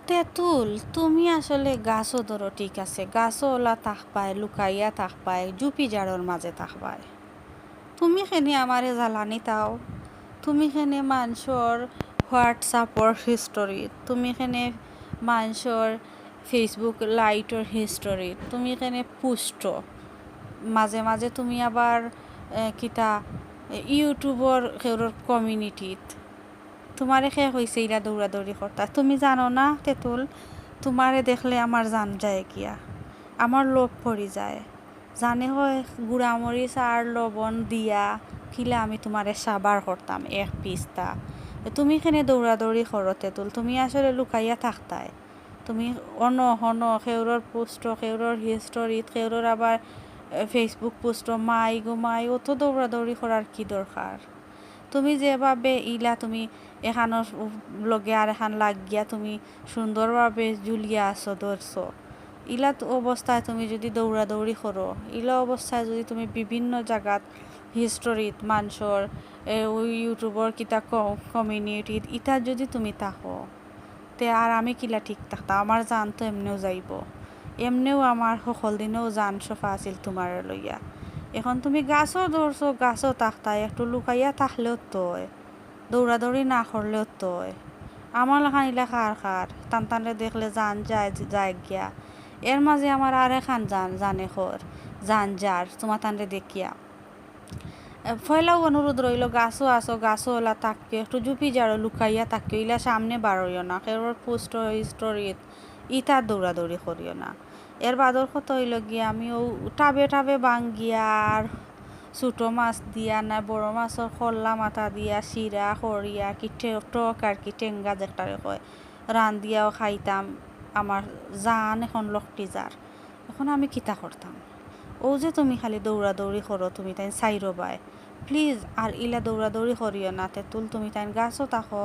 তেঁতুল, তুমি আসলে গাছও ধরো ঠিক আছে, গাছও ওলা থাকবায়, লুকাইয়া থাকবায়, জুপি জাড়র মাঝে থাকবায়। তুমি খেনি আমারে জ্বালানি তাও, তুমি খেনে মানুষের হোয়াটসঅ্যাপর হিস্টোরিত, তুমি খেনে মানুষের ফেসবুক লাইটর হিস্টোরিত, তুমি খেনে পুষ্ট মাঝে মাঝে তুমি আবার কিতা ইউটিউবর সেউর কমিউনিটিত তোমারে খে হয়েছে ইরা দৌড়াদৌড়ি করতা। তুমি জানো না তেঁতুল, তোমারে দেখলে আমার জান যায় গিয়া, আমার লোভ পড়ি যায়। জানে হয় গুঁড়ামরিচ আর লবণ দিয়া খিলে আমি তোমারে সাবার করতাম এক পিস্তা। তুমি এখানে দৌড়াদৌড়ি করো তেঁতুল, তুমি আসলে লুকাইয়া থাকতায়। তুমি অন হন সেউরর পোস্ট, সেউরর হিস্টোরিত, সেউরর আবার ফেসবুক পোস্ট, মাই গো মাই, অত দৌড়াদৌড়ি করার কি দরকার? তুমি যেভাবে ইলা তুমি এখানোর লগে আর এখান লাগিয়া তুমি সুন্দরভাবে জুলিয়া আসো ধরছো, ইলা অবস্থায় তুমি যদি দৌড়াদৌড়ি করো, ইলা অবস্থায় যদি তুমি বিভিন্ন জায়গাত হিস্টোরিত মানুষের ওই ইউটিউবর কিতা কমিউনিটিত ইটা যদি তুমি থাকো, তে আর আমি কিলা ঠিক থাকতাম? আমার জান তো এমনিও যাইব, এমনিও আমার সকল দিনেও জান সফা আছিল তোমার লইয়া। এখন তুমি গাছও ধরছো, গাছও থাকতায়, একটু লুকাইয়া থাকলেও তয়, দৌড়াদৌড়ি না করলেও তয়। আমার লেখান ইলা খার টান টানলে দেখলে জান যায় যায় গিয়া। এর মাঝে আমার আর এখান জানে খর জান যার তোমার টানলে দেখিয়া ফয়লাও অনুরোধ রইল, গাছও আসো, গাছও ওলা তাকিও, একটু জুপি যাড়ো, লুকাইয়া তাকিও, ইলা সামনে বাড়ইও না, কেউর পোস্ট স্টোরিত ইটার দৌড়াদৌড়ি করিও না। এর বাদর কত হইল গিয়া আমি ও টাবে টাবে বাঙ্গিয়া আর ছোটো মাছ দিয়া না বড় মাছের খল্লা মাথা দিয়া শিরা খড়িয়া কি টক আর কি টেঙ্গা যেটারে কয় রান্দিয়াও খাইতাম। আমার জান এখন লকটি যার, এখন আমি কিতা করতাম? ও যে তুমি খালি দৌড়াদৌড়ি করো, তুমি তাই চাইরো বাই, প্লিজ আর ইলা দৌড়াদৌড়ি করিও না তেঁতুল। তুমি তাই গাছও থাকো,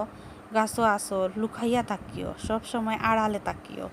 গাছও আসো, লুকাইয়া থাকিও, সব সময় আড়ালে থাকিও।